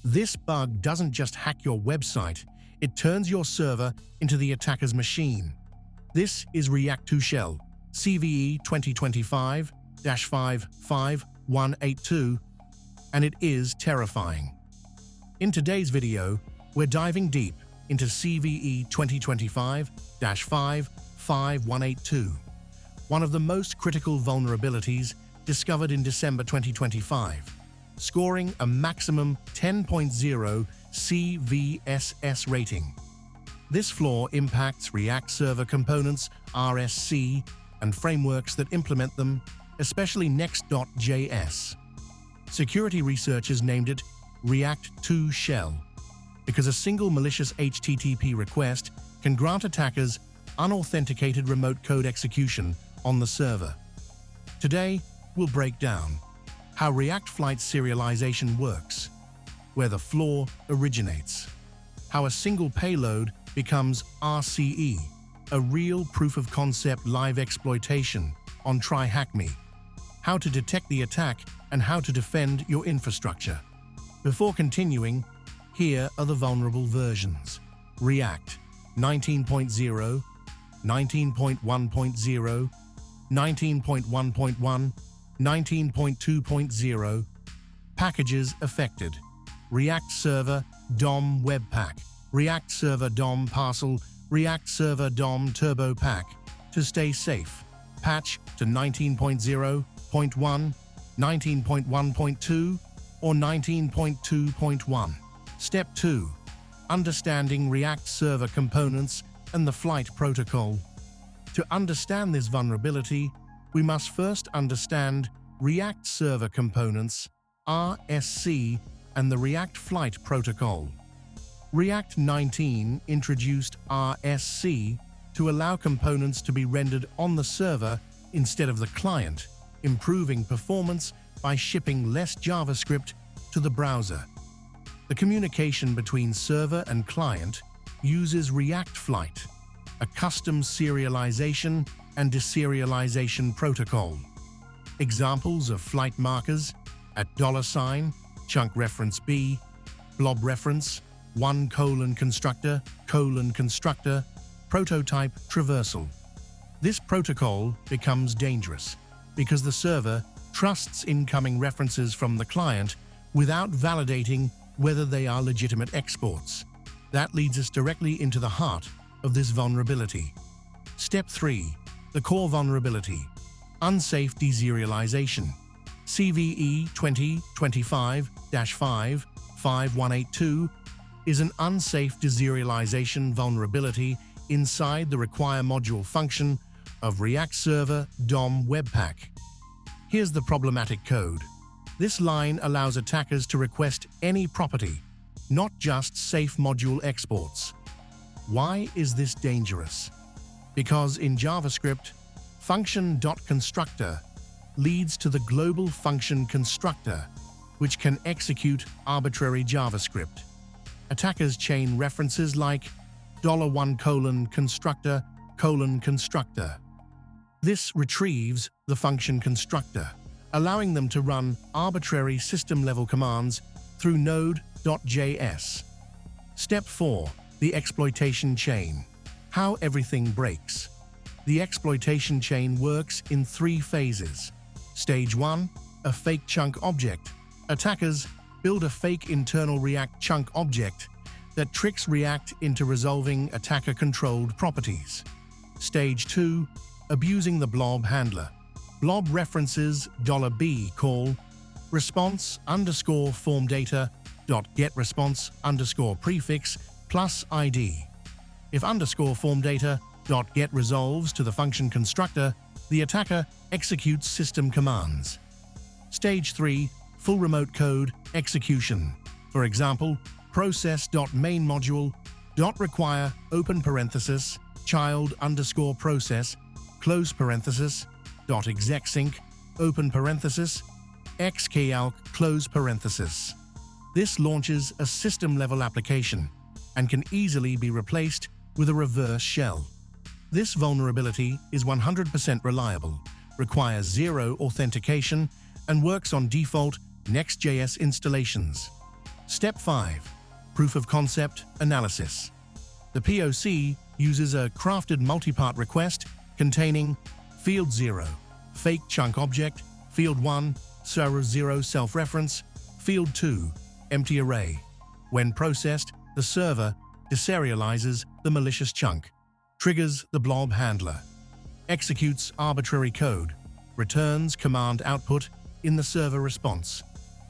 This bug doesn't just hack your website, it turns your server into the attacker's machine. This is React2Shell, CVE 2025-55182, and it is terrifying. In today's video, we're diving deep into CVE 2025-55182, one of the most critical vulnerabilities discovered in December 2025, scoring a maximum 10.0 CVSS rating. This flaw impacts React server components, RSC, and frameworks that implement them, especially Next.js. Security researchers named it React2Shell because a single malicious HTTP request can grant attackers unauthenticated remote code execution on the server. Today, we'll break down how React flight serialization works, where the flaw originates, how a single payload becomes RCE, a real proof-of-concept live exploitation on TryHackMe, how to detect the attack, and how to defend your infrastructure. Before continuing, here are the vulnerable versions: React 19.0, 19.1.0, 19.1.1, 19.2.0. Packages affected: React Server DOM Webpack, React Server DOM Parcel, React Server DOM Turbo Pack. To stay safe, patch to 19.0.1, 19.1.2, or 19.2.1. Step 2. Understanding React Server components and the flight protocol. To understand this vulnerability, we must first understand React Server components, RSC, and the React Flight Protocol. React 19 introduced RSC to allow components to be rendered on the server instead of the client, improving performance by shipping less JavaScript to the browser. The communication between server and client uses React Flight, a custom serialization and deserialization protocol. Examples of flight markers at $, chunk reference B, blob reference, constructor, prototype traversal. This protocol becomes dangerous because the server trusts incoming references from the client without validating whether they are legitimate exports. That leads us directly into the heart of this vulnerability. Step 3. The core vulnerability: Unsafe Deserialization. CVE 2025-55182 is an unsafe deserialization vulnerability inside the require module function of React Server DOM Webpack. Here's the problematic code. This line allows attackers to request any property, not just safe module exports. Why is this dangerous? Because in JavaScript, function.constructor leads to the global function constructor, which can execute arbitrary JavaScript. Attackers chain references like $1 constructor. This retrieves the function constructor, allowing them to run arbitrary system-level commands through node.js. Step 4. The exploitation chain. How everything breaks. The exploitation chain works in 3 phases. Stage 1. A fake chunk object. Attackers build a fake internal React chunk object that tricks React into resolving attacker-controlled properties. Stage 2. Abusing the blob handler. Blob references $B call response_formData.getResponse_prefix plus ID. If _formData.get resolves to the function constructor, the attacker executes system commands. Stage 3. Full remote code execution. For example, process.mainModule.require child_process close parenthesis .execsync open parenthesis xcalc close parenthesis. This launches a system-level application and can easily be replaced with a reverse shell. This vulnerability is 100% reliable, requires zero authentication, and works on default Next.js installations. Step 5. Proof of Concept Analysis. The POC uses a crafted multi-part request containing Field 0, fake chunk object, Field 1, server 0 self-reference, Field 2, empty array. When processed, the server deserializes the malicious chunk, triggers the blob handler, executes arbitrary code, returns command output in the server response.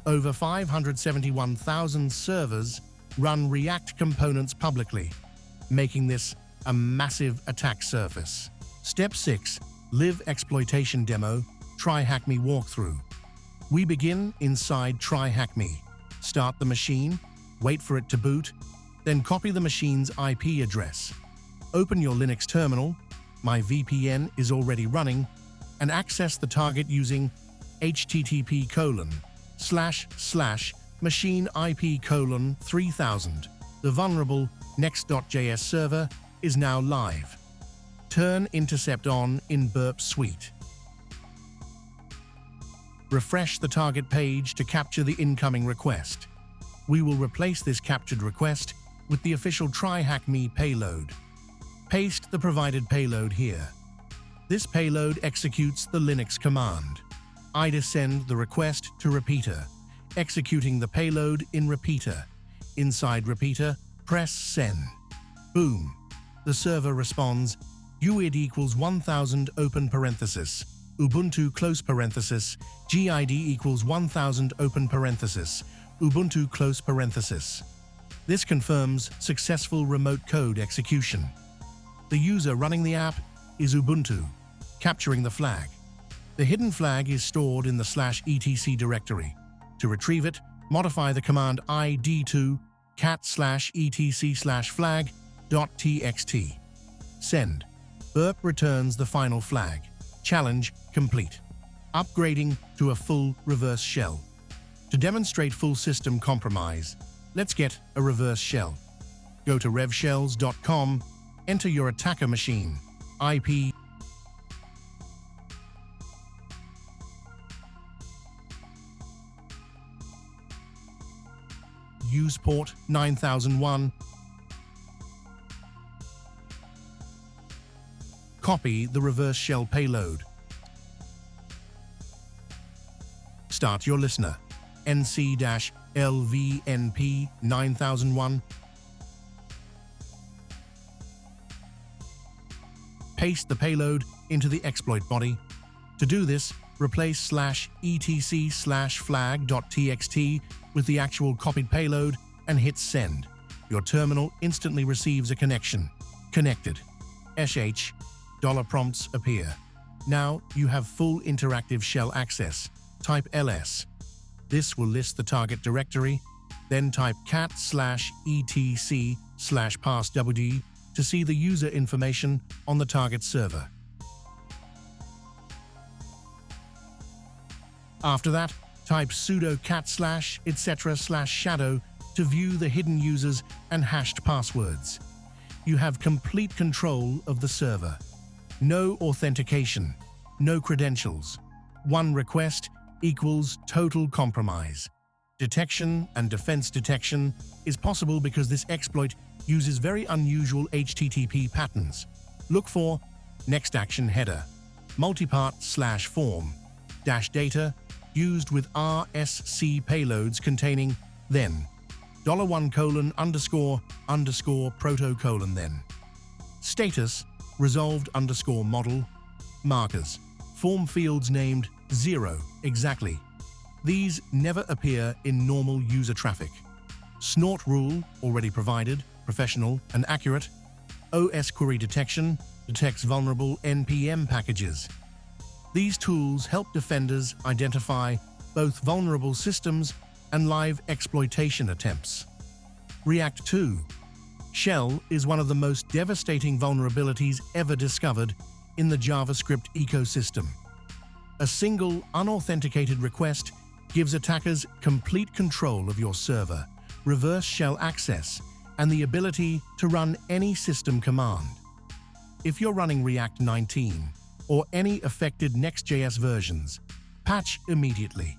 Over 571,000 servers run React components publicly, making this a massive attack surface. Step 6. Live exploitation demo, TryHackMe walkthrough. We begin inside TryHackMe. Start the machine, wait for it to boot, then copy the machine's IP address. Open your Linux terminal, my VPN is already running, and access the target using http://machine_IP:3000. The vulnerable next.js server is now live. Turn intercept on in Burp Suite. Refresh the target page to capture the incoming request. We will replace this captured request with the official TryHackMe payload. Paste the provided payload here. This payload executes the Linux command. Send the request to repeater, executing the payload in repeater. Inside repeater, press send. Boom. The server responds, UID equals 1000 open parenthesis, Ubuntu close parenthesis, GID equals 1000 open parenthesis, Ubuntu close parenthesis. This confirms successful remote code execution. The user running the app is Ubuntu, capturing the flag. The hidden flag is stored in the /etc directory. To retrieve it, modify the command id to cat/etc/flag.txt. Send. Burp returns the final flag. Challenge complete. Upgrading to a full reverse shell. To demonstrate full system compromise, let's get a reverse shell. Go to revshells.com, enter your attacker machine, IP, use port 9001, copy the reverse shell payload. Start your listener, nc-lvnp 9001. Paste the payload into the exploit body. To do this, replace /etc/flag.txt with the actual copied payload and hit send. Your terminal instantly receives a connection. Connected. sh. $prompts appear. Now you have full interactive shell access. Type ls. This will list the target directory, then type cat/etc/passwd to see the user information on the target server. After that, type sudo cat/etc/shadow to view the hidden users and hashed passwords. You have complete control of the server. No authentication, no credentials. One request equals total compromise. Detection and defense detection is possible because this exploit uses very unusual HTTP patterns. Look for next action header, multipart /form, -data used with RSC payloads containing then, $1:__proto: then. Status, resolved _model, markers, form fields named 0 exactly. These never appear in normal user traffic. Snort rule, already provided, professional and accurate. OS query detection detects vulnerable NPM packages. These tools help defenders identify both vulnerable systems and live exploitation attempts. React2Shell is one of the most devastating vulnerabilities ever discovered in the JavaScript ecosystem. A single unauthenticated request gives attackers complete control of your server, reverse shell access, and the ability to run any system command. If you're running React 19 or any affected Next.js versions, patch immediately.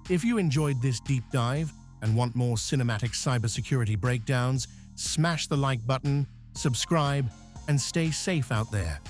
If you enjoyed this deep dive, And want more cinematic cybersecurity breakdowns? Smash the like button, subscribe, and stay safe out there.